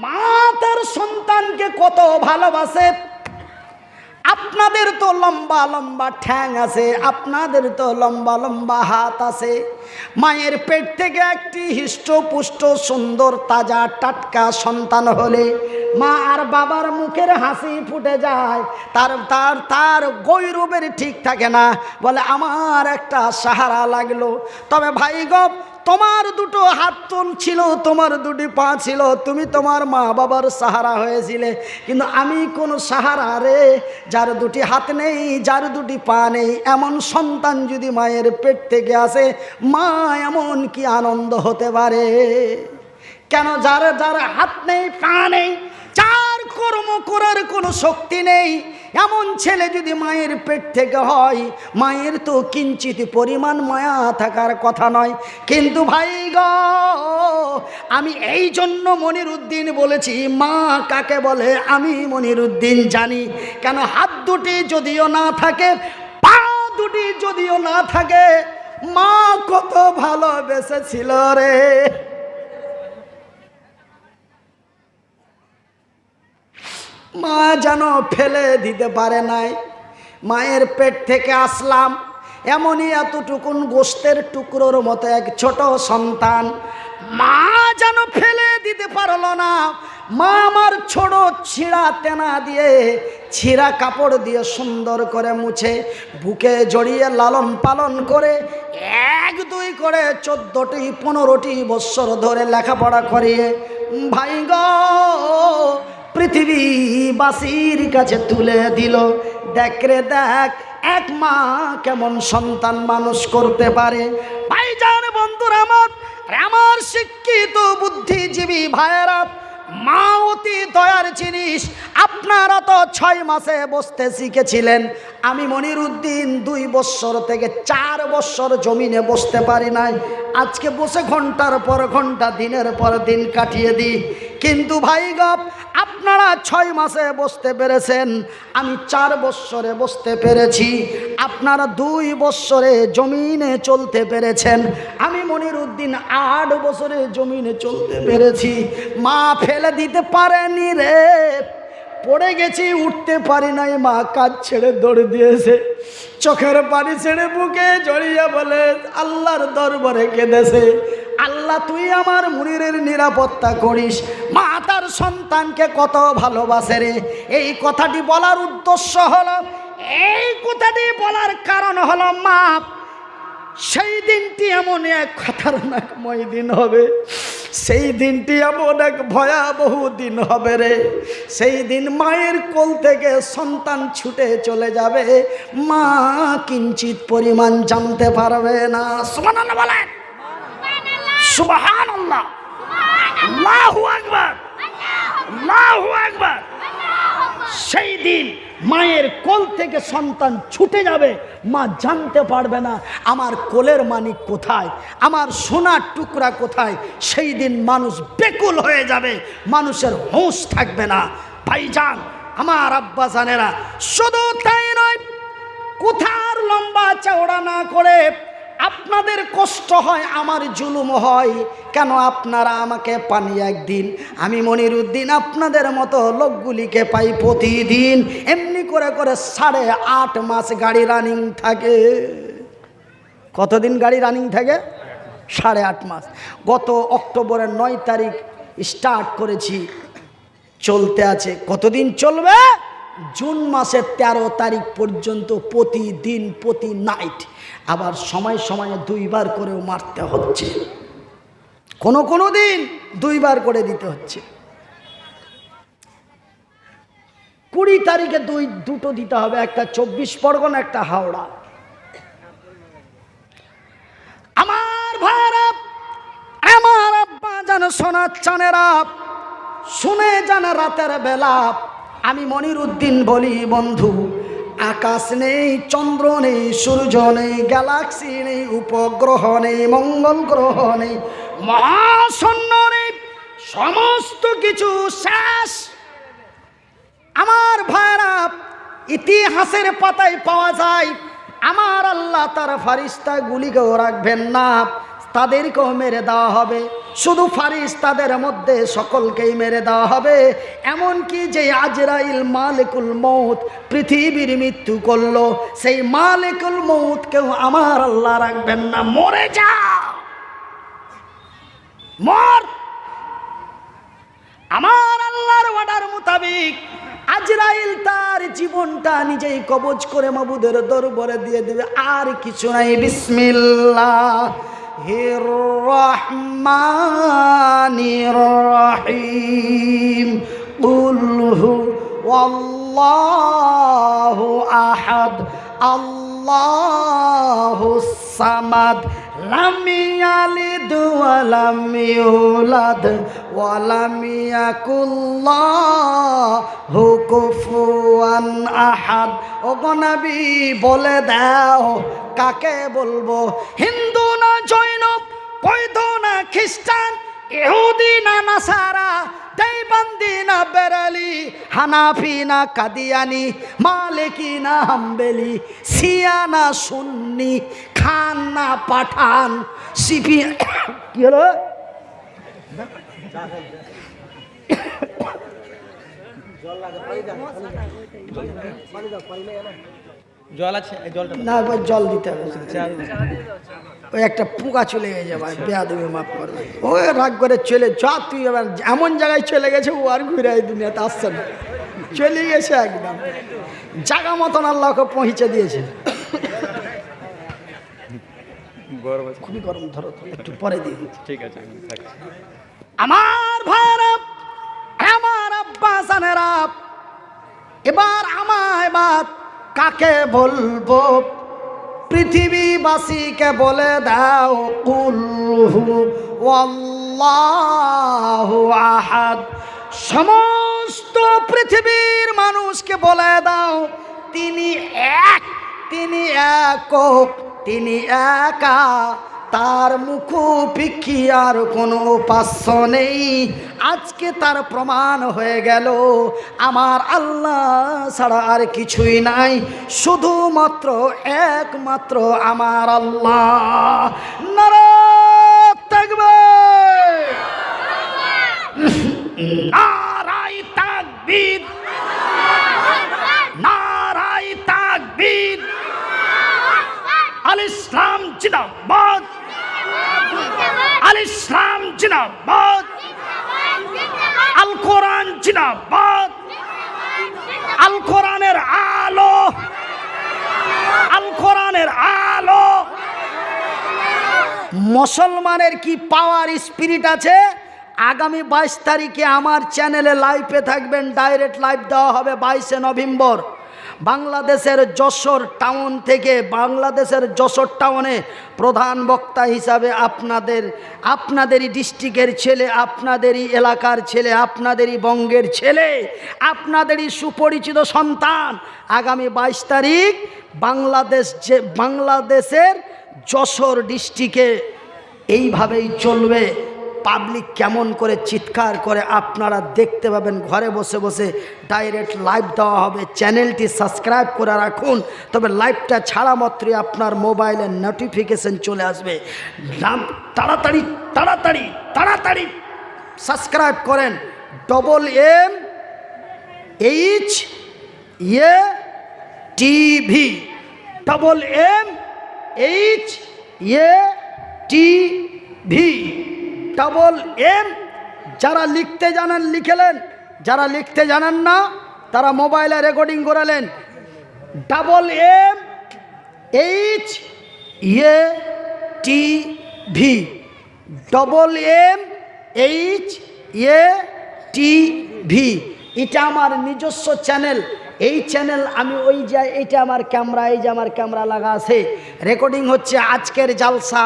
মা তার সন্তানকে কত ভালোবাসে। আপনাদের তো লম্বা লম্বা ঠ্যাং আছে, আপনাদের তো লম্বা লম্বা হাত আছে। মায়ের পেট থেকে একটি হৃষ্টপুষ্ট সুন্দর তাজা টাটকা সন্তান হলে মা আর বাবার মুখের হাসি ফুটে যায়, তার তার তার গৈরবের ঠিক থাকে না, বলে আমার একটা সাহারা লাগলো। তবে ভাই গো, তোমার দুটো হাত ছিল, তোমার দুটি পা ছিল, তুমি তোমার মা বাবার সাহারা হয়েছিলে, কিন্তু আমি কোনো সাহারা রে। যার দুটি হাত নেই, যার দুটি পা নেই, এমন সন্তান যদি মায়ের পেট থেকে আসে, মা এমন কি আনন্দ হতে পারে? কেন? যার যার হাত নেই, পা নেই, যার কর্ম করার কোনো শক্তি নেই, এমন ছেলে যদি মায়ের পেট থেকে হয়, মায়ের তো কিঞ্চিত পরিমাণ মায়া থাকার কথা নয়। কিন্তু ভাই গো, আমি এই জন্য মনিরুদ্দিন বলেছি, মা কাকে বলে আমি মনিরুদ্দিন জানি। কেন? হাত দুটি যদিও না থাকে, পা দুটি যদিও না থাকে, মা কত ভালোবেসেছিল রে। মা যেন ফেলে দিতে পারে নাই। মায়ের পেট থেকে আসলাম, এমনই এতটুকুন গোস্তের টুকরোর মতো এক ছোট সন্তান, মা যেন ফেলে দিতে পারলো না। মা আমার ছোট ছিঁড়া তেনা দিয়ে, ছিঁড়া কাপড় দিয়ে সুন্দর করে মুছে বুকে জড়িয়ে লালন পালন করে 1-2 করে 14টি 15টি বৎসর ধরে লেখাপড়া করিয়ে ভাই গো পৃথিবীবাসীর কাছে তুলে দিল। দেখ রে দেখ, এক মা কেমন সন্তান মানুষ করতে পারে। ভাইজান, বন্ধুরা আমার শিক্ষিত বুদ্ধিজীবী ভাইয়েরা, মা অতি দয়ার জিনিস। আপনারা তো 6 মাসে বসতে শিখেছিলেন, আমি মনিরুদ্দিন 2 বৎসর থেকে 4 বৎসর জমিনে বসতে পারি নাই। আজকে বসে ঘন্টার পর ঘন্টা, দিনের পর দিন কাটিয়ে দিই। কিন্তু ভাই গো, আপনারা 6 মাসে বসতে পেরেছেন, আমি 4 বৎসরে বসতে পেরেছি। আপনারা 2 বৎসরে জমিনে চলতে পেরেছেন, আমি মনিরুদ্দিন 8 বছরে জমিনে চলতে পেরেছি। মা ফেলে দিতে পারেনি রে। পড়ে গেছি, উঠতে পারি নাই, মা কাজ ছেড়ে দৌড় দিয়েছে, চোখের পানি ছেড়ে বুকে জড়িয়ে বলে আল্লাহর দরবারে কেঁদেছে, আল্লাহ তুই আমার মুনিরের নিরাপত্তা করিস। মা তার সন্তানকে কত ভালোবাসে রে। এই কথাটি বলার উদ্দেশ্য হলো, এই কথাটি বলার কারণ হলো, মা সেই দিনটি এমন এক খতরনাকময় দিন হবে, সেই দিনটি এমন এক ভয়াবহ দিন হবে রে। সেই দিন মায়ের কোল থেকে সন্তান ছুটে চলে যাবে, মা কিঞ্চিত পরিমাণ জানতে পারবে না। সুবহানাল্লাহ বলেন, সুবহানাল্লাহ, আল্লাহু আকবার, আল্লাহু আকবার। সেই দিন মায়ের কোল থেকে সন্তান ছুটে যাবে, মা জানতে পারবে না আমার কোলের মানিক কোথায়, আমার সোনার টুকরা কোথায়। সেই দিন মানুষ বেকুল হয়ে যাবে, মানুষের হুঁশ থাকবে না। ভাইজান, আমার আব্বা জানেরা, শুধু তাই নয়, কোথার লম্বা চওড়া না করে আপনাদের কষ্ট হয়, আমার জুলুম হয় কেন? আপনারা আমাকে পানি একদিন, আমি মনিরুদ্দিন আপনাদের মতো লোকগুলিকে পাই প্রতিদিন। এমনি করে করে 8.5 মাস গাড়ি রানিং থাকে। কতদিন গাড়ি রানিং থাকে? 8.5 মাস। গত অক্টোবরের 9 তারিখ স্টার্ট করেছি, চলতে আছে। কতদিন চলবে? জুন মাসের 13 তারিখ পর্যন্ত প্রতিদিন, প্রতি নাইট। আবার সময় সময়ে 2 বার করেও মারতে হচ্ছে, কোনো দিন 2 বার করে দিতে হচ্ছে। 20 তারিখে দুটো দিতে হবে, একটা 24 পরগনা, একটা হাওড়া। আমার ভাইরা, আমার আব্বা জানো, সোনার চানেরা, শুনে জানা রাতের বেলা আমি মনিরুদ্দিন বলি, বন্ধু, আকাশ নেই, চন্দ্র নেই, সূর্য নেই, গ্যালাক্সি নেই, উপগ্রহ নেই, মঙ্গল গ্রহ নেই, মহাশূন্য নেই, সমস্ত কিছু শেষ। আমার ভাইরা, ইতিহাসের পাতায় পাওয়া যায়, আমার আল্লাহ তার ফারিস্তা গুলিকেও রাখবেন না, তাদেরকেও মেরে দেওয়া হবে। শুধু ফারিস্তাদের মধ্যে সকলকেই মেরে দেওয়া হবে। এমনকি যে আজরাইল মালিকুল মউত পৃথিবীর মৃত্যু করলো, সেই মালিকুল মউত কেউ আমার আল্লাহ রাখবেন না। মরে যা, মর। আমার আল্লাহর অর্ডার মোতাবেক আজরাইল তার জীবনটা নিজেই কবজ করে মাবুদের দরবারে দিয়ে দেবে, আর কিছু নাই। বিসমিল্লাহির রহমানির রহিম। কুল হুয়াল্লাহু আহাদ আল্লাহুস সামাদ লাম ইয়ালিদ ওয়া লাম ইউলাদ ওয়া লাম ইয়াকুল লাহু কুফুয়ান আহাদ। ওগো নবী বলে দাও কাকে বলবো? হিন্দু না জৈন, বৌদ্ধ না খ্রিস্টান, ইহুদি না নাসারা, দেওবন্দি না বেরেলি, হানাফি না কাদিয়ানি, মালিকি না হাম্বেলি, শিয়া না সুন্নি, খান না পাঠান, সিপি কি হলো? জল আছে, না জল দিতে হবে। ওই একটা পোকা চলে গেছে ভাই, বেয়াদবি মাফ করবে। ওই রাগ করে চলে যা, তুই এবার এমন জায়গায় চলে গেছে ও আর ঘুরে এই দুনিয়াতে আসছে না, চলে গেছে একদম জায়গা মতন আল্লাহকে পৌঁছে দিয়েছে। খুবই গরম, ধরো একটু পরে দিয়ে। ঠিক আছে। আমার ভাইরা, আমার আব্বা জানেরা, এবার আমায় বাপ কাকে বলবো? পৃথিবীবাসীকে বলে দাও কুল হুয়াল্লাহু আহাদ। সমস্ত পৃথিবীর মানুষকে বলে দাও তিনি এক, তিনি একক, তিনি একা, তার মুখোপেক্ষী আর কোনো উপাস্য নেই। আজকে তার প্রমাণ হয়ে গেল আমার আল্লাহ ছাড়া আর কিছুই নাই, শুধুমাত্র একমাত্র আমার আল্লাহ। নারায়ে তাকবীর, নারায়ে তাকবীর, নারায়ে তাকবীর। আল ইসলাম জিন্দাবাদ, আল ইসলাম জিন্দাবাদ, আল কোরআন জিন্দাবাদ, আল কোরআনের আলো, আল কোরআনের আলো। মুসলমানের কি পাওয়ার স্পিরিট আছে! আগামী 22 তারিখে আমার চ্যানেলে লাইভে থাকবেন, ডাইরেক্ট লাইভ দেওয়া হবে 22শে নভেম্বর। বাংলাদেশের যশোর টাউন থেকে, বাংলাদেশের যশোর টাউনে প্রধান বক্তা হিসাবে আপনাদেরই ডিস্ট্রিক্টের ছেলে, আপনাদেরই এলাকার ছেলে, আপনাদেরই বঙ্গের ছেলে, আপনাদেরই সুপরিচিত সন্তান। আগামী 22 তারিখ বাংলাদেশের যশোর ডিস্ট্রিক্টে এইভাবেই চলবে। পাবলিক কেমন করে চিৎকার করে আপনারা দেখতে পাবেন। ঘরে বসে বসে ডাইরেক্ট লাইভ দেওয়া হবে। চ্যানেলটি সাবস্ক্রাইব করে রাখুন, তবে লাইভটা ছাড়া মাত্রই আপনার মোবাইলে নোটিফিকেশন চলে আসবে। তাড়াতাড়ি তাড়াতাড়ি তাড়াতাড়ি সাবস্ক্রাইব করেন। MMHATV, MMHATV, MM। যারা লিখতে জানেন লিখলেন, যারা লিখতে জানেন না তারা মোবাইলে রেকর্ডিং করালেন। MMHATV, MMHATV। এটা আমার নিজস্ব চ্যানেল। এই চ্যানেল আমি ওই যাই, এইটা আমার ক্যামেরা, এই যে আমার ক্যামেরা লাগা আছে, রেকর্ডিং হচ্ছে। আজকের জালসা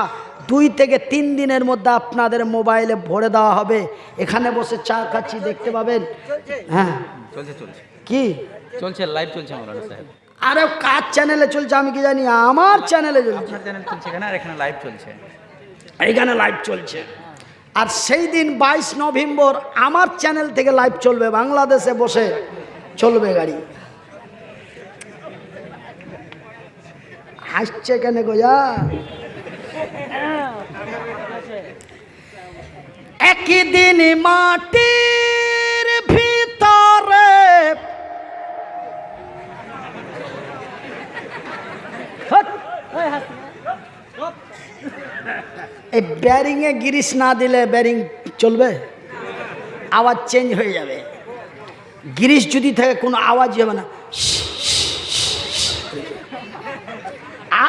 2 থেকে 3 দিনের মধ্যে আপনাদের মোবাইলে ভরে দেওয়া হবে। এখানে বসে চা খাচ্ছি, দেখতে পাবেন। হ্যাঁ চলছে চলছে, কি চলছে, লাইভ চলছে মাওলানা সাহেব। আরে কার চ্যানেলে চলছে আমি কি জানি, আমার চ্যানেলে চলছে। আপনার চ্যানেল চলছে এখানে, আর এখানে লাইভ চলছে, এইখানে লাইভ চলছে। আর সেই দিন 22 নভেম্বর আমার চ্যানেল থেকে লাইভ চলবে, বাংলাদেশে বসে চলবে গাড়ি। হাসছে কেন গো? যা একদিন মাটির ভিতরে এই ব্যারিং এ গিরিশ না দিলে ব্যারিং চলবে, আওয়াজ চেঞ্জ হয়ে যাবে। গিরিশ যদি থাকে কোনো আওয়াজ হবে না।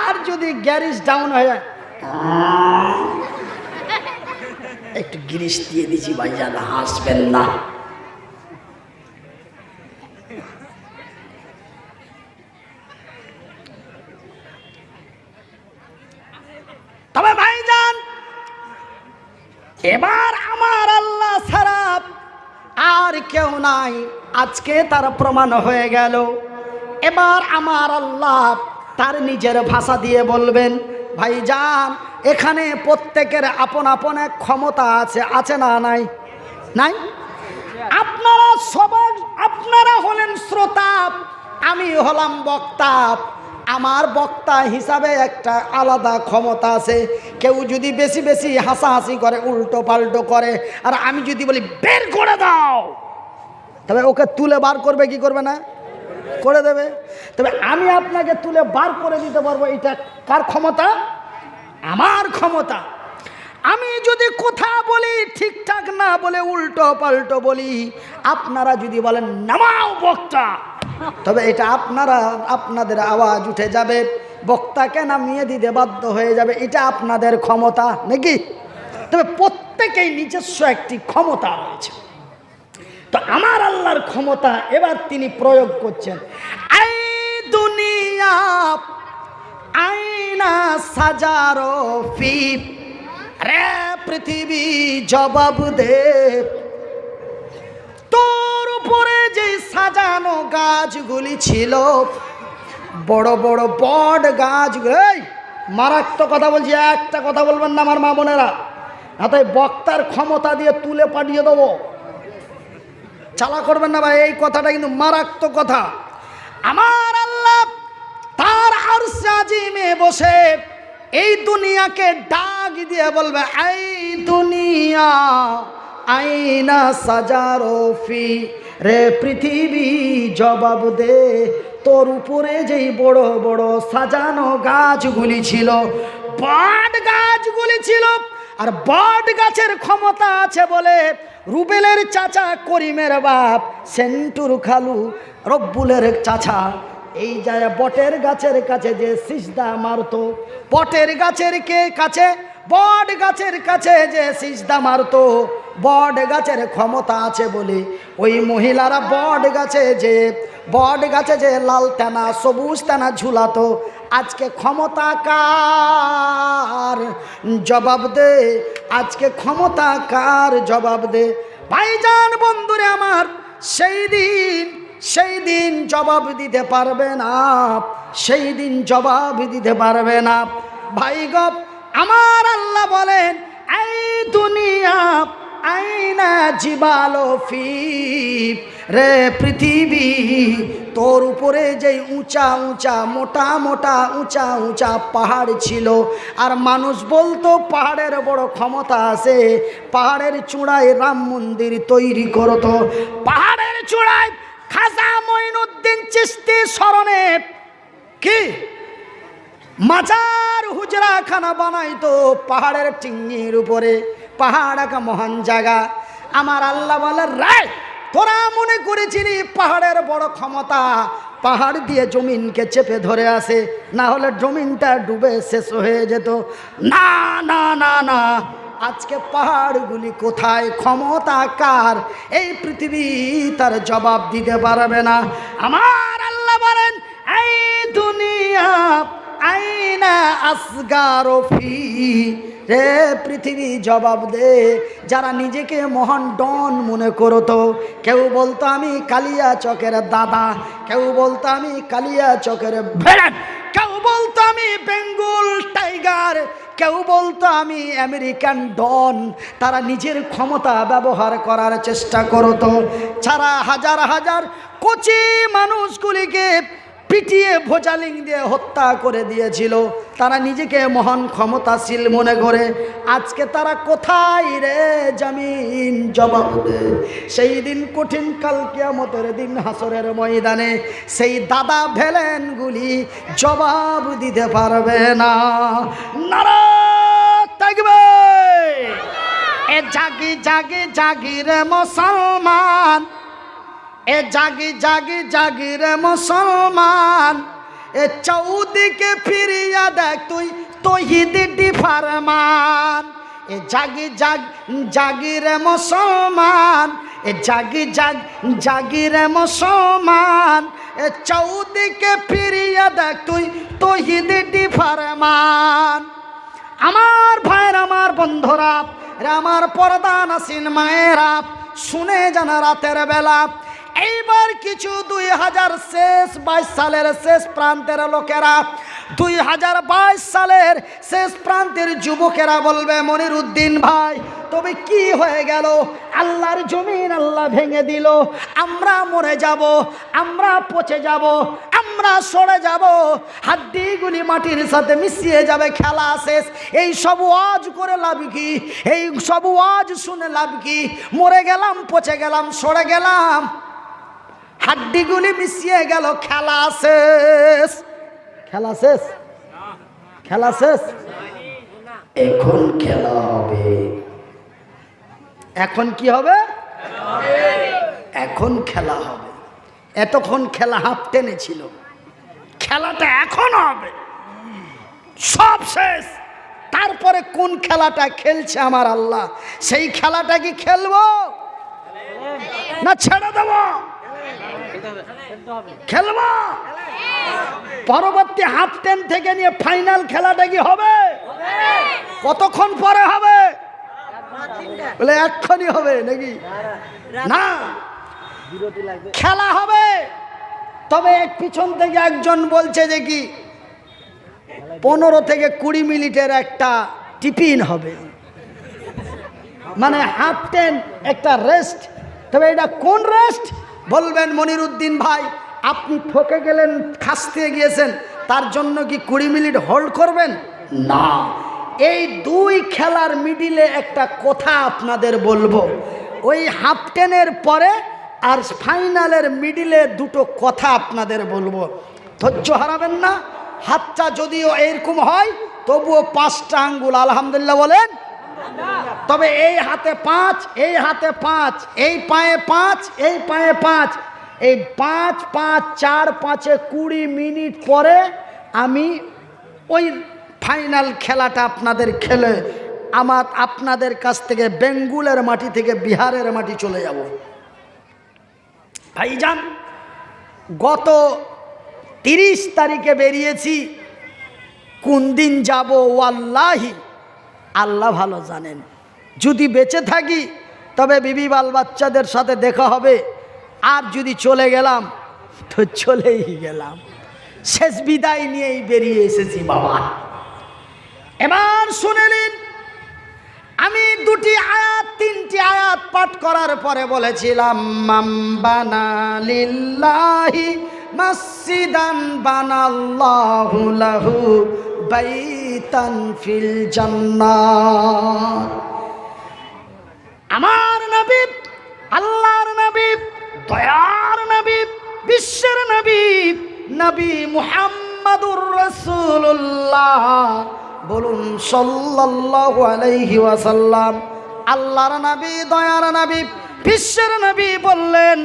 আর যদি গ্যারিজ ডাউন হয়ে যায়, একটু গিরিশ দিয়ে দিছি ভাইজান, হাসবেন না। তবে ভাইজান এবার আমার আল্লাহ ছাড়া আর কেউ নাই, আজকে তার প্রমাণ হয়ে গেল। এবার আমার আল্লাহ তার নিজের ভাষা দিয়ে বলবেন, ভাইজান এখানে প্রত্যেকের আপন আপন এক ক্ষমতা আছে, আছে না নাই? নাই? আপনারা সবাই, আপনারা হলেন শ্রোতা, আমি হলাম বক্তা। আমার বক্তা হিসাবে একটা আলাদা ক্ষমতা আছে। কেউ যদি বেশি বেশি হাসাহাসি করে, উল্টো পাল্টো করে, আর আমি যদি বলি বের করে দাও, তবে ওকে তুলে বার করবে কি করবে না? করে দেবে। তবে আমি আপনাকে তুলে বার করে দিতে পারবো, এটা কার ক্ষমতা? আমার ক্ষমতা। আমি যদি কথা বলি ঠিকঠাক না বলে উল্টো পাল্টো বলি, আপনারা যদি বলেন নামাও বক্তা, তবে এটা আপনাদের আওয়াজ উঠে যাবে, বক্তাকে নামিয়ে দিতে বাধ্য হয়ে যাবে। এটা আপনাদের ক্ষমতা নাকি? তবে প্রত্যেকেই নিজস্ব একটি ক্ষমতা রয়েছে। তো আমার আল্লাহর ক্ষমতা এবার তিনি প্রয়োগ করছেন। আই দুনিয়া আইনা সাজারো ফি, রে পৃথিবী জবাব দে, তোর উপরে যে সাজানো গাছগুলি ছিল, বড় বড় বট গাছগুলো, মারাত্মক কথা বলছি, একটা কথা বলবেন না আমার মা বোনেরা, না তো বক্তার ক্ষমতা দিয়ে তুলে পাঠিয়ে দেবো। চালা করবেন না ভাই, এই কথাটা কিন্তু মারাত্মক কথা। আমার আল্লাহ তার আরশে আজিমে বসে এই দুনিয়াকে ডাক দিয়ে বলবে, এই দুনিয়া আইনা সাজারো ফি, রে পৃথিবী জবাব দে, তোর উপরে যেই বড় বড় সাজানো গাছগুলি ছিল, বট গাছগুলি ছিল, আর বট গাছের ক্ষমতা আছে বলে রুবেলের চাচা করিমের বাপ সেন্টুর খালু রব্বুলের চাচা এই যায় বটের গাছের কাছে যে সিজদা মারতো, বটের গাছের কাছে, বট গাছের কাছে যে সিজদা মারতো, বট গাছের ক্ষমতা আছে বলে ওই মহিলারা বট গাছে যে লাল তেনা সবুজ তেনা ঝুলাতো। আজকে ক্ষমতা কার? জবাব দে, আজকে ক্ষমতা কার? জবাব দে। ভাইজান বন্ধুরে আমার, সেই দিন জবাব দিতে পারবে না, সেই দিন জবাব দিতে পারবে না। ভাই গপ আমার আল্লাহ বলেন, এই দুনিয়া আইনা জিবালো ফি, রে পৃথিবী তোর উপরে যেই উঁচা উঁচা মোটা মোটা উঁচা উঁচা পাহাড় ছিল, আর মানুষ বলতো পাহাড়ের বড় ক্ষমতা আছে, পাহাড়ের চূড়ায় রাম মন্দির তৈরি করতো, পাহাড়ের চূড়ায় খাজা মঈনুদ্দিন চিশতি স্মরণে কি মাজার হুজরা খানা বানাইতো পাহাড়ের টিঙ্গির উপরে। পাহাড় একটা মহান জায়গা। আমার আল্লাহ বলে, রায় তোরা মনে করেছিলি পাহাড়ের বড় ক্ষমতা, পাহাড় দিয়ে জমিনকে চেপে ধরে আসে, না হলে জমিনটা ডুবে শেষ হয়ে যেত। না না না না, আজকে পাহাড়গুলি কোথায়? ক্ষমতা কার? এই পৃথিবী তার জবাব দিতে পারবে না। আমার আল্লাহ বলেন, এই দুনিয়া আইনা আসগারো ফি, রে পৃথিবী জবাব দে। যারা নিজেকে মহান ডন মনে করতো, কেউ বলতো আমি কালিয়া চকের দাদা, কেউ বলতো আমি কালিয়া চকের ভেড়াট, কেউ বলতো আমি বেঙ্গল টাইগার, কেউ বলতো আমি আমেরিকান ডন। তারা নিজের ক্ষমতা ব্যবহার করার চেষ্টা করতো। ছাড়া হাজার হাজার কচি মানুষগুলিকে পিটিয়ে ভোজালিং দিয়ে হত্যা করে দিয়েছিল। তারা নিজেকে মহান ক্ষমতাশীল মনে করে। আজকে তারা কোথায় রে জামিন জবাব দে। সেই দিন কঠিন কাল কিয়ামতের দিন হাসরের ময়দানে সেই দাদা ভেলেনগুলি জবাব দিতে পারবে না। নারা তাকবীর। এ জাগি জাগি জাগি রে মুসলমান, এ জাগি জাগি জাগি রে মুসলমান, এ চৌদিকে ফিরিয়া দেখ তুই তৌহিদি ফরমান। এ জাগি জাগ জাগি রে মুসলমান, এ জাগি জাগ জাগি রে মুসলমান, এ চৌদিকে ফিরিয়া দেখ তুই তৌহিদি ফরমান। আমার ভাইয়ের, আমার বন্ধুরা, আমার পর্দা নাসিন মায়েরা, শুনে জানা রাতের বেলা এইবার কিছু 2022 সালের শেষ প্রান্তের লোকেরা, 2022 সালের শেষ প্রান্তের যুবকেরা বলবে, মনিরুদ্দিন ভাই তবে কি হয়ে গেল? আল্লাহর জমিন আল্লাহ ভেঙে দিল, আমরা মরে যাব, আমরা পচে যাব, আমরা সরে যাব, হাড্ডিগুলি মাটির সাথে মিশিয়ে যাবে, খেলা শেষ। এই সব ওয়াজ করে লাভ কি? এই সব ওয়াজ শুনে লাভ কি? মরে গেলাম, পচে গেলাম, সরে গেলাম, হাড্ডিগুলি মিশিয়ে গেল, খেলা শেষ। খেলা শেষ, খেলা শেষ। এখন খেলা হবে। এখন কি হবে? এখন খেলা হবে। এতক্ষণ খেলা হাফ টেনে ছিল, খেলাটা এখন হবে, সব শেষ। তারপরে কোন খেলাটা খেলছে আমার আল্লাহ, সেই খেলাটা কি খেলবো না ছেড়ে দেব? খেলবো। পরবর্তী হাফ টেন থেকে নিয়ে ফাইনাল খেলাটা কি হবে? কতক্ষণ পরে হবে? বলে এক্ষুনি হবে নাকি? না, খেলা হবে। তবে পিছন থেকে একজন বলছে যে কি 15 থেকে 20 মিনিটের একটা টিফিন হবে, মানে হাফ টেন, একটা রেস্ট। তবে এটা কোন রেস্ট বলবেন মনিরুদ্দিন ভাই? আপনি ঠকে গেলেন, খাসতে গিয়েছেন, তার জন্য কি 20 মিনিট হোল্ড করবেন? না, এই দুই খেলার মিডিলে একটা কথা আপনাদের বলবো। ওই হাফ টেনের পরে আর ফাইনালের মিডিলে দুটো কথা আপনাদের বলবো, ধৈর্য হারাবেন না। হাতটা যদিও এরকম হয় তবুও 5টা আঙ্গুল আলহামদুলিল্লাহ বলেন। তবে এই হাতে 5, এই হাতে 5, এই পায়ে 5, এই পায়ে 5, এই 5 5 4 5 20 মিনিট পরে আমি ওই ফাইনাল খেলাটা আপনাদের খেলে আপনাদের কাছ থেকে বেঙ্গুলের মাটি থেকে বিহারের মাটি চলে যাব। ভাইজান, গত 30 তারিখে বেরিয়েছি, কোন দিন যাব ওয়াল্লাহি আল্লাহ ভালো জানেন। যদি বেঁচে থাকি তবে বিবি বাল বাচ্চাদের সাথে দেখা হবে, আর যদি চলে গেলাম তো চলেই গেলাম, শেষ বিদায় নিয়েই বেরিয়ে এসেছি বাবা। এবার শুনে নিন, আমি 2টি আয়াত 3টি আয়াত পাঠ করার পরে বলেছিলাম, মান বানা লিল্লাহি মসজিদান বানাল্লাহু লাহু বাইতান ফিল জান্নাত। আমার নবী, আল্লাহর নবী, দয়ার নবী, বিশ্বের নবী, নবী মুহাম্মাদুর রাসূলুল্লাহ বলুন সাল্লাল্লাহু আলাইহি ওয়াসাল্লাম। আল্লাহর নবী, দয়ার নবী, বিশ্বের নবী বললেন,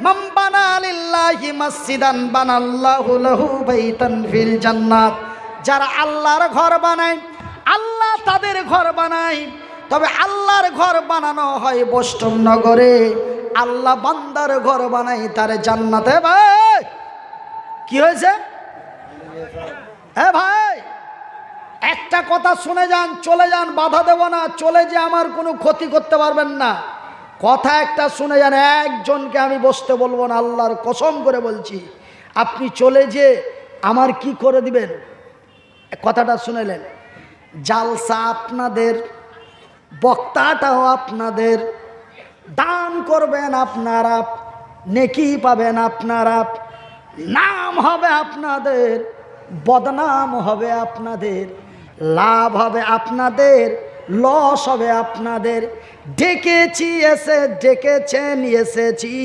মান বানা লিল্লাহি মসজিদান বানাল্লাহু লাহু বাইতান ফিল জান্নাত। যারা আল্লাহর ঘর বানায়, আল্লাহ তাদের ঘর বানায়। তবে আল্লাহর ঘর বানানো হয় বৈষ্ণব নগরে, আল্লাহ বান্দার ঘর বানায় তার জান্নাতে। ভাই কি হয়েছে? হ্যাঁ ভাই, একটা কথা শুনে যান, চলে যান, বাধা দেব না, চলে যে আমার কোনো ক্ষতি করতে পারবেন না। কথা একটা শুনে যান, একজনকে আমি বসতে বলবো না, আল্লাহর কসম করে বলছি। আপনি চলে যে আমার কি করে দিবেন? কথাটা শুনেলেন, জালসা আপনাদের, বক্তাটাও আপনাদের, দান করবেন আপনারা, নেকি পাবেন আপনারা, নাম হবে আপনাদের, বদনাম হবে আপনাদের, লাভ হবে আপনাদের, লস হবে আপনাদের। ডেকেছেন এসেছি,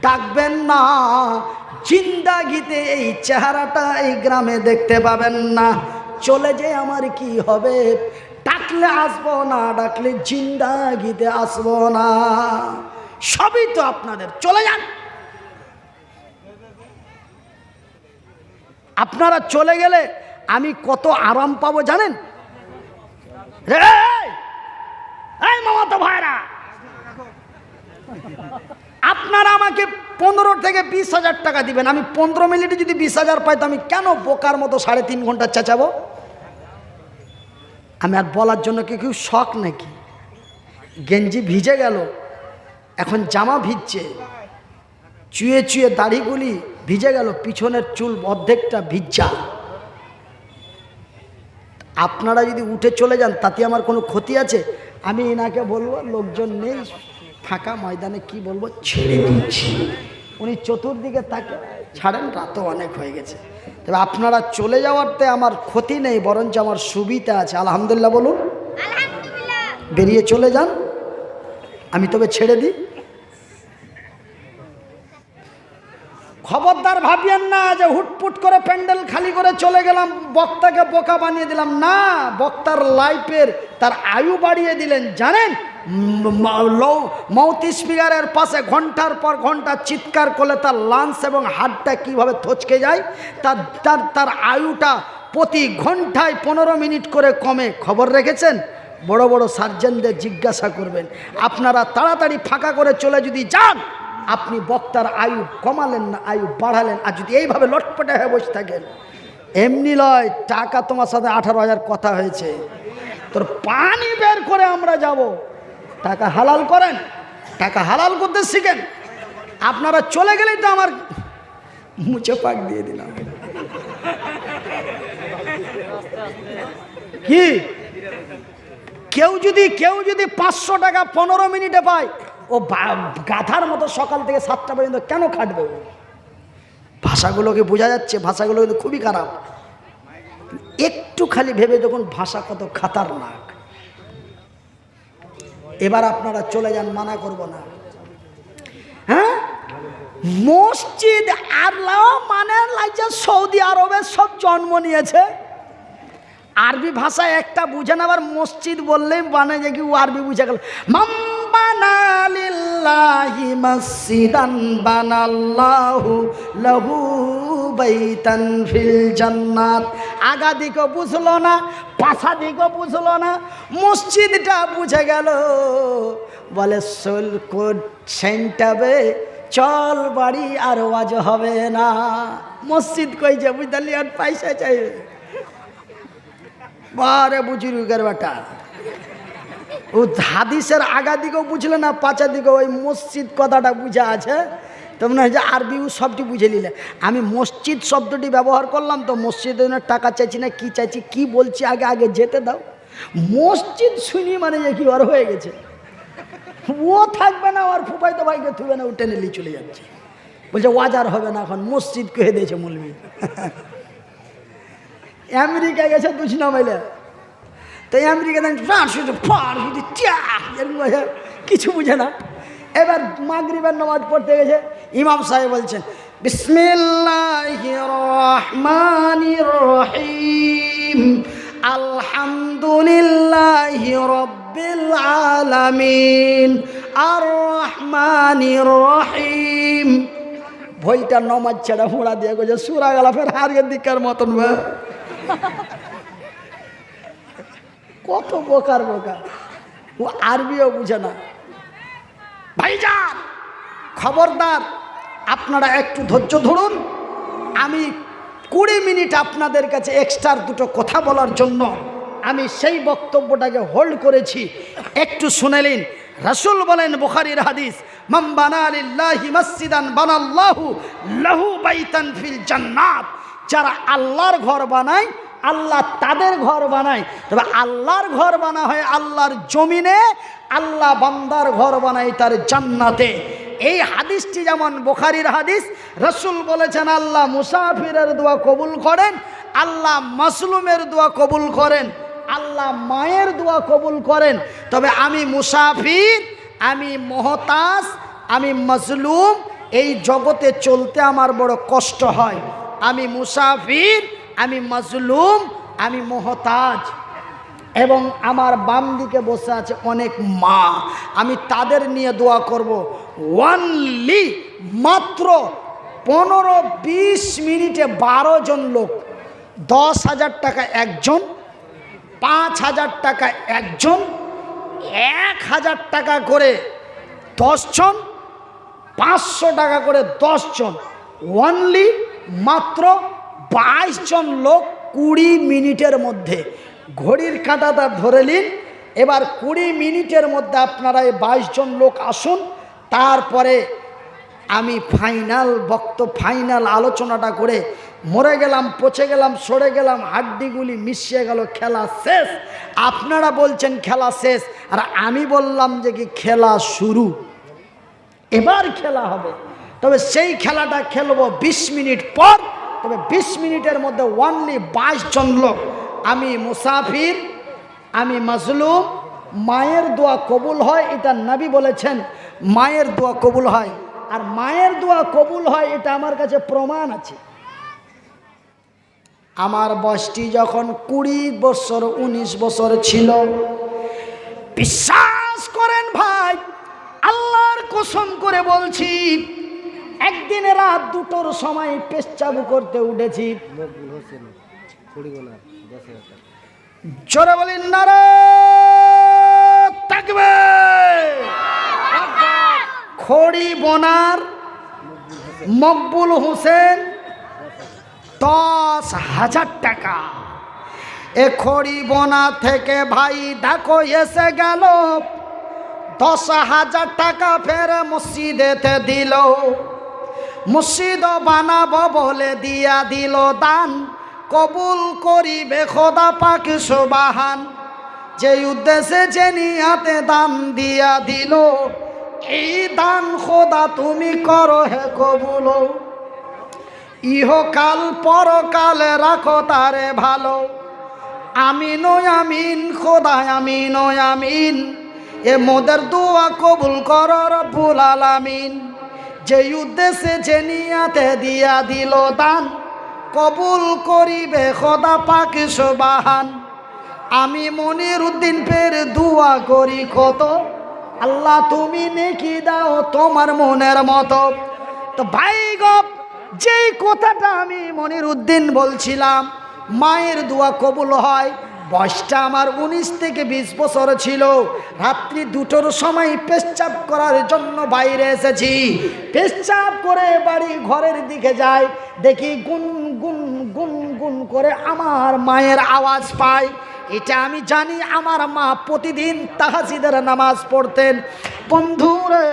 ডাকবেন না। জিন্দাগিতে এই চেহারাটা এই গ্রামে দেখতে পাবেন না। চলে যে আমার কি হবে? ডাকলে আসবো না, ডাকলে জিন্দাগিতে আসবো না। সবই তো আপনাদের, চলে যান। আপনারা চলে গেলে আমি কত আরাম পাবো জানেন? এই মামাতো ভাইরা, আপনারা আমাকে 15 থেকে 20,000 টাকা দিবেন। আমি 15 মিনিটে যদি 20,000 পাই তো আমি কেন বোকার মতো 3.5 ঘন্টা চেঁচাবো? আমি আর বলার জন্য কি কেউ শখ নাকি? গেঞ্জি ভিজে গেল, এখন জামা ভিজছে, চুয়ে চুয়ে দাড়িগুলি ভিজে গেল, পিছনের চুল অর্ধেকটা ভিজা। আপনারা যদি উঠে চলে যান তাতে আমার কোনো ক্ষতি আছে? আমি এনাকে বলবো লোকজন নেই, ফাঁকা ময়দানে কি বলবো, ছেড়ে দিচ্ছি। উনি চতুর্দিকে তাকে ছাড়েন, রাতও অনেক হয়ে গেছে। তবে আপনারা চলে যাওয়ারতে আমার ক্ষতি নেই, বরঞ্চ আমার সুবিধা আছে। আলহামদুলিল্লাহ বলুন। বেরিয়ে চলে যান, আমি তবে ছেড়ে দিই। খবরদার ভাবিয়েন না যে হুটপুট করে প্যান্ডেল খালি করে চলে গেলাম, বক্তাকে বোকা বানিয়ে দিলাম। না, বক্তার লাইফের তার আয়ু বাড়িয়ে দিলেন। জানেন মাউথ স্পিকারের পাশে ঘন্টার পর ঘন্টা চিৎকার করলে তার লাংস এবং হার্টটা কীভাবে থচকে যায়, তার আয়ুটা প্রতি ঘন্টায় 15 মিনিট করে কমে। খবর রেখেছেন? বড় বড় সার্জেনদের জিজ্ঞাসা করবেন। আপনারা তাড়াতাড়ি ফাঁকা করে চলে যদি যান, আপনি বক্তার আয়ু কমালেন না, আয়ু বাড়ালেন। আর যদি এইভাবে লটপটে হয়ে বসে থাকেন, এমনি লয় টাকা তোমার সাথে 18,000 কথা হয়েছে, তোর পানি বের করে আমরা যাব। টাকা হালাল করেন, টাকা হালাল করতে শিখেন। আপনারা চলে গেলেই তো আমার মুছে পাক দিয়ে দিলাম। কি কেউ যদি 500 টাকা 15 মিনিটে পায়, ও গাধার মতো সকাল থেকে 7টা পর্যন্ত কেন খাটবে? ভাষাগুলোকে বোঝা যাচ্ছে, ভাষাগুলো কিন্তু খুবই খারাপ। একটু খালি ভেবে দেখুন ভাষা কত খাতারনাক। এবার আপনারা চলে যান, মানা করব না। হ্যাঁ, মসজিদ আল্লাহ মানে লাইজা সৌদি আরবে সব জন্ম নিয়েছে। আরবি ভাষা একটা বুঝে না, আবার মসজিদ বললেই মানে যে কি ও আরবি বুঝে গেল। মাম্বানা লিল্লাহি মসজিদান বানাল্লাহু লাহু বাইতান ফিল জান্নাত। আগা দিকও বুঝলো না, পাছা দিকও বুঝলো না, মসজিদটা বুঝে গেল। বলে সোল কোড সেন্টাবে চল বাড়ি, আর ওয়াজ হবে না। মসজিদ কইছে বুঝলি, আর পয়সা চাইবে। বারে বুজুর্গের বেটা, ও হাদিসের আগা দিকেও বুঝলে না, পাঁচা দিকে ওই মসজিদ কথাটা বুঝা আছে। তো মনে হয় যে আরবিও সবটি বুঝে নিলে। আমি মসজিদ শব্দটি ব্যবহার করলাম তো, মসজিদের জন্য টাকা চাইছি না, কি চাইছি, কি বলছি, আগে যেতে দাও। মসজিদ শুনি মানে যে কি ওর হয়ে গেছে, ও থাকবে না, ওর ফুফাই তো ভাইকে থুবে না, ও টেনে নিয়ে চলে যাচ্ছে। বলছে ওয়াজার হবে না, এখন মসজিদ কহে দিয়েছে মৌলবি। আমেরিকা গেছে 2 মাইলে, তো আমেরিকা কিছু বুঝে না। এবার মাগরিবের নামাজ পড়তে গেছে, ইমাম সাহেব বলছেন বিসমিল্লাহির রহমানির রহিম আলহামদুলিল্লাহি রাব্বিল আলামিন আর রহমানির রহিম। ভইটা নমাজ ছেড়া হুড়া দিয়ে গেছে, সুরা গেলা ফের হারিয়ে দিকার মতন। কত বোকার বোকা, ও আরবিও বুঝে না। ভাইজান খবরদার, আপনারা একটু ধৈর্য ধরুন। আমি 20 মিনিট আপনাদের কাছে এক্সট্রা 2টো কথা বলার জন্য আমি সেই বক্তব্যটাকে হোল্ড করেছি, একটু শুনে নিন। রাসূল বলেন, বুখারীর হাদিস, মান বানা লিল্লাহি মসজিদান বানাল্লাহু লাহু বাইতান ফিল জান্নাত। যারা আল্লাহর ঘর বানায়, আল্লাহ তাদের ঘর বানায়। তবে আল্লাহর ঘর বানা হয় আল্লাহর জমিনে, আল্লাহ বান্দার ঘর বানায় তার জান্নাতে। এই হাদিসটি যেমন বুখারীর হাদিস, রাসূল বলেছেন আল্লাহ মুসাফিরের দোয়া কবুল করেন, আল্লাহ মাসলুমের দোয়া কবুল করেন, আল্লাহ মায়ের দোয়া কবুল করেন। তবে আমি মুসাফির, আমি মহতাজ, আমি মাজলুম, এই জগতে চলতে আমার বড় কষ্ট হয়। আমি মুসাফির, আমি মাজলুম, আমি মহতাজ। এবং আমার বাম দিকে বসে আছে অনেক মা, আমি তাদের নিয়ে দোয়া করব। ওয়ানলি মাত্র 15-20 মিনিটে 12 জন লোক, 10,000 টাকা একজন, 5,000 টাকা একজন, 1,000 টাকা করে 10 জন, 500 টাকা করে 10 জন, ওনলি মাত্র 22 জন লোক 20 মিনিটের মধ্যে। ঘড়ির কাঁটাটা ধরে নিন, এবার 20 মিনিটের মধ্যে আপনারা এই 22 জন লোক আসুন। তারপরে আমি ফাইনাল আলোচনাটা করে মরে গেলাম, পচে গেলাম, সরে গেলাম, হাড্ডিগুলি মিশিয়ে গেল, খেলা শেষ। আপনারা বলছেন খেলা শেষ, আর আমি বললাম যে কি খেলা শুরু, এবার খেলা হবে। তবে সেই খেলাটা খেলবো 20 মিনিট পর। তবে 20 মিনিটের মধ্যে ওনলি 22 জন লোক। আমি মুসাফির, আমি মাজলুম, মায়ের দোয়া কবুল হয়, এটা নবী বলেছেন মায়ের দোয়া কবুল হয়। আর মায়ের দোয়া কবুল হয় এটা আমার কাছে প্রমাণ আছে। আমার বয়সটি যখন 20 বছর 19 বছর ছিল, বিশ্বাস করেন ভাই, আল্লাহর কসম করে বলছি, একদিন রাত 2টোর সময় পেশাব করতে উঠেছি। জোরে বলেন নারে তাকবীর। খড়ি বোনার মকবুল হোসেন 10,000 টাকা। এ খড়ি বোনা থেকে ভাই দেখো এসে গেল 10,000 টাকা ফের মসজিদেতে দিল। মসজিদ বানাবো বলে দিয়া দিল দান, কবুল করিবে খোদা পাক সুবহান। যে উদ্দেশ্যে যে নিয়াতে দান দিয়া দিল, এই দান খোদা তুমি করো হে কবুল। ইহকাল পরকাল রাখো তারে ভালো। আমিন ও আমিন খোদা, আমিন ও আমিন। এ মোদের দোয়া কবুল করো রব্বুল আলামিন। যে উদ্দেশ্যে যে নিয়াতে দিয়া দিল দান, কবুল করিবে খোদা পাক সুবহান। আমি মনির উদ্দিন ফের দোয়া করি কত, আল্লাহ তুমি নেকি দাও তোমার মনের মতো। তো ভাই গো, যেই কথাটা আমি মনির উদ্দিন বলছিলাম, মায়ের দোয়া কবুল হয়, বয়সটা আমার 19 থেকে 20 বছর ছিল। রাত্রি 2টোর সময় পেশাব করার জন্য বাইরে এসেছি। পেশাব করে বাড়ি ঘরের দিকে যাই, দেখি গুন গুন গুন গুন করে আমার মায়ের আওয়াজ পাই। এটা আমি জানি আমার মা প্রতিদিন তাহাজ্জুদের নামাজ পড়তেন। বন্ধুরে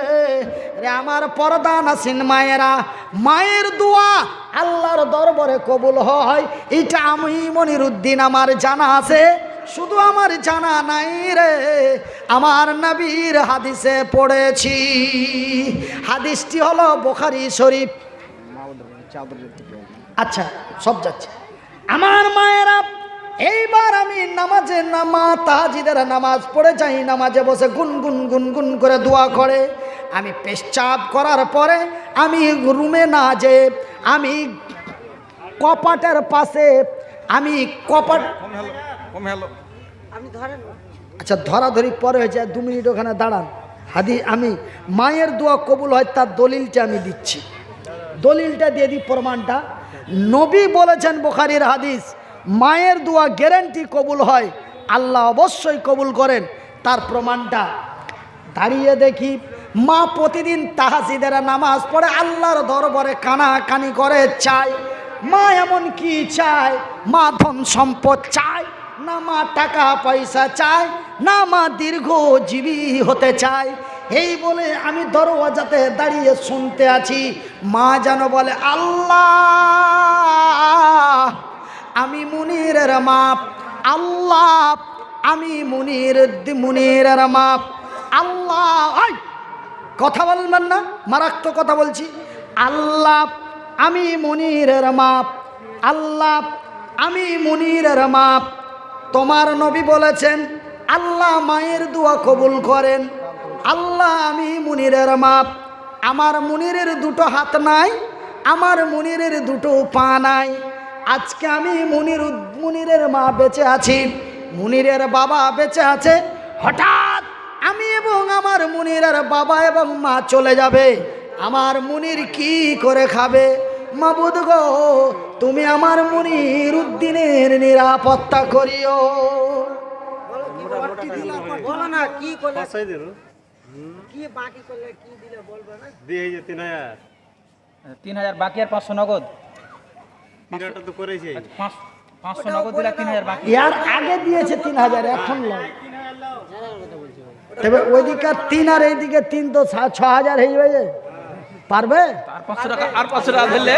রে আমার পর্দা নাসিন মায়েরা, মায়ের দোয়া আল্লাহর দরবারে কবুল হয়, এটা আমি মনির উদ্দিন আমার জানা আছে। শুধু আমার জানা নাই রে, আমার নবীর হাদিসে পড়েছি। হাদিসটি হলো বুখারী শরীফ। আচ্ছা, সব যাচ্ছে আমার মায়েরা। এইবার আমি নামাজে তাহাজ্জুদের নামাজ পড়ে যাই, নামাজে বসে গুনগুন গুনগুন করে দোয়া করে। আমি পেশাব করার পরে আমি রুমে না যে আমি কপাটের পাশে, আমি কপাট আচ্ছা ধরাধরি পরে হয়েছে, 2 মিনিট ওখানে দাঁড়ান। আমি মায়ের দোয়া কবুল হয় তার দলিলটা আমি দিচ্ছি, দলিলটা দিয়ে দিই, প্রমাণটা। নবী বলেছেন, বুখারীর হাদিস, মায়ের দোয়া গ্যারান্টি কবুল হয়, আল্লাহ অবশ্যই কবুল করেন। তার প্রমাণটা দাঁড়িয়ে দেখি, মা প্রতিদিন তাহাজ্জুদের নামাজ পড়ে আল্লাহর দরবারে কানাকানি করে চায়। মা এমন কি চায়? মা ধন সম্পদ চায় না, মা টাকা পয়সা চায় না, মা দীর্ঘজীবী হতে চায়। এই বলে আমি দরওয়াজাতে দাঁড়িয়ে শুনতে আছি, মা যেন বলে, আল্লাহ আমি মুনিরের মাপ, আল্লাহ আমি মুনিরের মাপ, আল্লাহ। কথা বলবেন না, মারাত্মক কথা বলছি। আল্লাহ আমি মুনিরের মাপ, আল্লাহ আমি মুনিরের মা। তোমার নবী বলেছেন আল্লাহ মায়ের দোয়া কবুল করেন। আল্লাহ আমি মুনিরের মা। আমার মুনিরের দুটো হাত নাই, আমার মুনিরের দুটো পা নাই। আজকে আমি মুনিরের মা বেঁচে আছি, মুনিরের বাবা বেঁচে আছে। হঠাৎ আমি এবং আমার মুনিরের বাবা এবং মা চলে যাবে, আমার মুনির কি করে খাবে? মাবুদ গো, তুমি আমার মুনির উদ্দিনের নিরাপত্তা করিও। বলো না কি করলে, পাঁচাই দিল কি বাকি করলে, কি দিলে বলবে না? দিয়ে এই যে 3000 3000 বাকি আর 500 নগদ। তিনটা তো করেছে। 500 নগদ দিলে 3000 বাকি। ইয়ার আগে দিয়েছে 3000, এখন নয়। তবে ওইদিকে 3 আর এইদিকে 3 তো 6000 হয়ে যাবে, পারবে? আর 500 টাকা, আর 500 টাকা ধরলে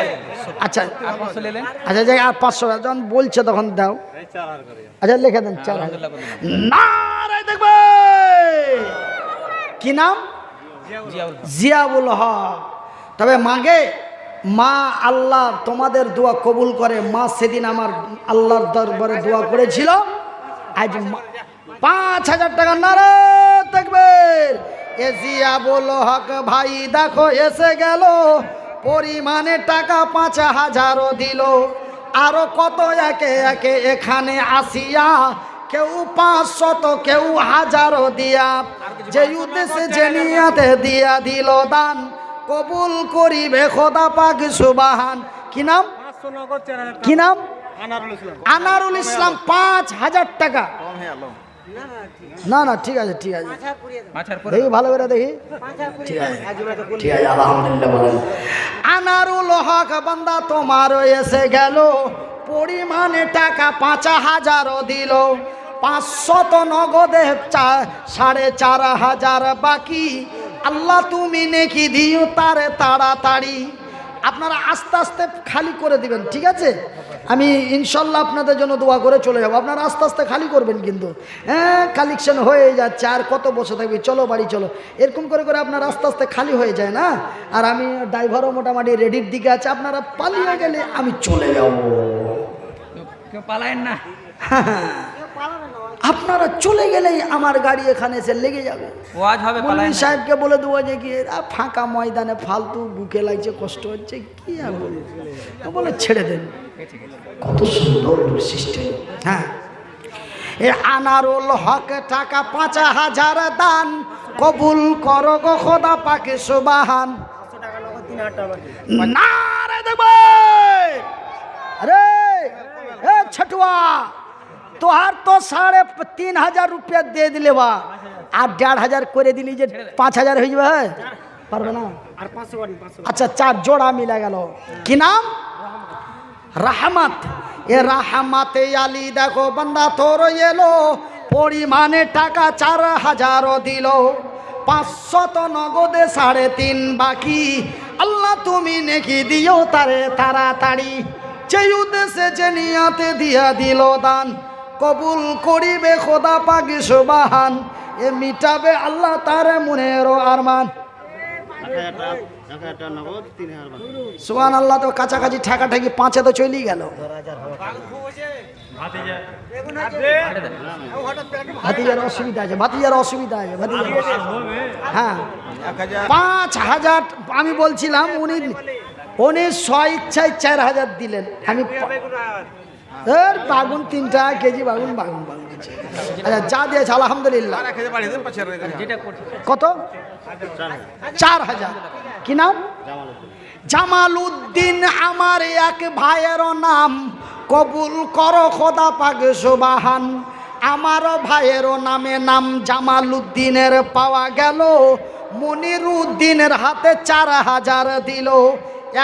আচ্ছা আর 500 নিলেন। আচ্ছা যাই, আর 500 যখন বলছে তখন দাও। এই 4000 করে। আচ্ছা লিখে দেন 4000। আলহামদুলিল্লাহ করে দিলাম। নারায়ে দেখবে কি নাম? জিয়াউল। জিয়াউল হক। তবে মাগে মা, আল্লাহ তোমাদের দোয়া কবুল করে। মা সেদিন আমার আল্লাহর দরবারে দোয়া করেছিল। আজ 5000 টাকা নারায়ে দেখবে। এ জিয়াউল হক ভাই দেখো এসে গেল, পরিমাণে টাকা 5000ও দিল। আরো কত একে একে এখানে আসিয়া, কেউ 500 তো কেউ 1000ও দিয়া, যে উদ্দেশ্যে যে নিয়াতে দিয়া দিল দান, কবুল করিবে খোদা পাক সুবহান। কি নাম? 500 নগদ 4000 কি নাম? আনারুল ইসলাম। আনারুল ইসলাম। 5000 টাকা। কম হয়ে গেল। না না ঠিক আছে, ঠিক আছে, মাথার পুড়িয়ে দাও, মাছার পরে দেখি ভালো করে দেখি। মাথার পুড়িয়ে ঠিক দাও। আছে, ঠিক আছে, আলহামদুলিল্লাহ বলেন। আনারুল হক বান্দা তোমারও এসে গেল, পরিমাণে টাকা 5000ও দিল। 500 তো নগদে 4500 বাকি। আল্লাহ তুমি নেকি দিও তারে তাড়াতাড়ি। আপনারা আস্তে আস্তে খালি করে দিবেন, ঠিক আছে? আমি ইনশাল্লাহ আপনাদের জন্য দোয়া করে চলে যাবো। আপনারা আস্তে আস্তে খালি করবেন কিন্তু। হ্যাঁ, কালেকশন হয়ে যাচ্ছে, আর কত বসে থাকবে, চলো বাড়ি চলো, এরকম করে করে আপনারা আস্তে আস্তে খালি হয়ে যায় না। আর আমি ড্রাইভারও মোটামুটি রেডির দিকে আছে, আপনারা পালিয়ে গেলে আমি চলে যাবো। কেউ পালায়েন না। আপনারা চলে গেলেই আমার গাড়ি এখানে এসে লেগে যাবে। ওয়াজ হবে, পালায়েন মৌলভী না। সাহেবকে বলে দেবো যে কি এরা ফাঁকা ময়দানে ফালতু বুকে লাগছে, কষ্ট হচ্ছে, কি আর বলবো। তো বলে ছেড়ে দেন। কত সুন্দর সিস্টেম। হ্যাঁ, এ আনারুল হক টাকা 5000 দান, কবুল করো গো খোদা পাকে সুবহান। 500 টাকা নগদ 3000 টাকা বাকি। নারায়ে দেখবে। আরে এ ছটুয়া, তোহার তো 3500 রুপিয়া দিয়ে দিলে বা, আর 1500 করে দিলি যে 5000 হয়ে যাবে, পারবে না? আর 500 বাড়ি 500। আচ্ছা 4 জোড়া মিলা গেল। কি নাম? রাহমাত। এ রাহমাতে আলী দেখো বান্দা তোর এলো, পরিমাণে টাকা 4000ও দিল। 500 তো নগদে 3.5 বাকি। আল্লাহ তুমি নেকি দিও তারে তাড়াতাড়ি, যে উদ্দেশ্যে যে নিয়াতে দিয়া দিল দান, কবুল করিবে খোদা পাক সুবহান। এ মিটাবে আল্লাহ তার মনেরও আরমান। 1000 টাকা নগদ 3000 বাকি। সুবহান আল্লাহ। তো কাছাকাছি ঠেকাঠেকি 5-এ তো চলেই গেল। ভাতিজার অসুবিধা আছে, ভাতিজার অসুবিধা আছে, ভাতিজার। হ্যাঁ 5000 আমি বলছিলাম, উনি স্বইচ্ছায় 4000 দিলেন। আমি বাগুন 3 টাকা কেজি, বাগুন বাগুন বাগুন। আচ্ছা যা দিয়েছে আলহামদুলিল্লাহ। যেটা করছে কত? 4000। কি নাম? জামালউদ্দিন আমার এক ভাইয়ের নাম, কবুল করো খোদা পাক সুবহান। আমার ভাইয়ের নামে নাম জামালউদ্দিনের পাওয়া গেল, মনিরউদ্দিনের হাতে 4000 দিল।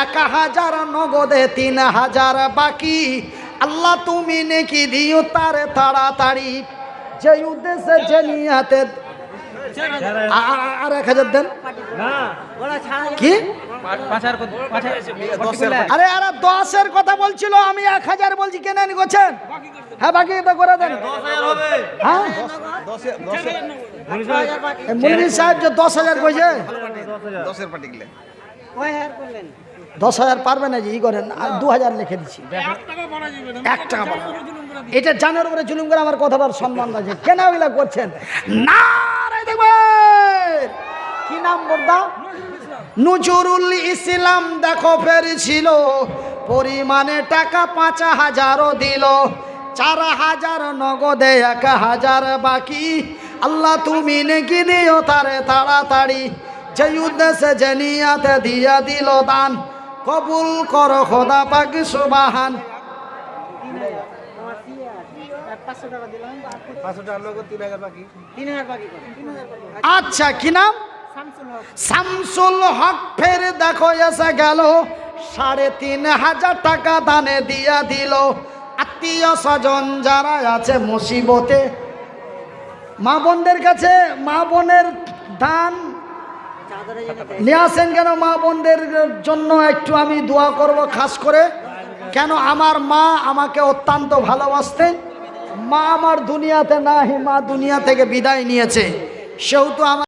1000 নগদে 3000 বাকি। আল্লাহ তুমি নেকি দিও তারে তাড়াতাড়ি, যে উদ্দেশ্যে যে নিয়াতে। আর 1000 দেন। কি? 5000 আরে আরে 10-এর কথা বলছিল, আমি 1000 বলছি। কেন নি করছেন? হ্যাঁ বাকি এটা করে দেন। 10000 হবে। হ্যাঁ মনির সাহেব যে 10000 কইছে, 10 এর পার্টি গলে কয় হাজার করলেন? 10,000 পারবে না যে ই করেন, আর 2,000 লিখে দিচ্ছি। 1 টাকা বাড়া। এটা জানার উপরে জুলুম করে আমার কথাটার সম্মান আছে। কেন এগুলা করছেন? না রে দেখবেন কি নাম বর্দা? নজরুল ইসলাম দেখো ফেরছিল, পরিমাণে টাকা 5,000ও দিল, 4,000 নগদে 1,000 বাকি। আল্লাহ তুমি নেকি দিও তারে তাড়াতাড়ি, যে উদ্দেশ্যে যে নিয়াতে দিয়া দিল দান, কবুল করো খোদা পাক সুবহান। 500 টাকা দিলাম, 500 টাকা নগদ 3,000 বাকি। 3,000 বাকি করে, 3,000 বাকি। আচ্ছা কি নাম? শামসুল হক। শামসুল হক ফের দেখো এসে গেল, 3,500 টাকা দানে দিয়া দিল। আত্মীয় স্বজন যারা আছে মুসিবতে, মা বোনদের কাছে মা বোনের দান চাদরে যেটা নিয়ে আসেন কেন? মা বোনদের জন্য একটু আমি দোয়া করব খাস করে। কেন? আমার মা আমাকে অত্যন্ত ভালোবাসতেন। মা আমার দুনিয়াতে নাই, মা দুনিয়া থেকে বিদায় নিয়েছে, সেহেতু আমার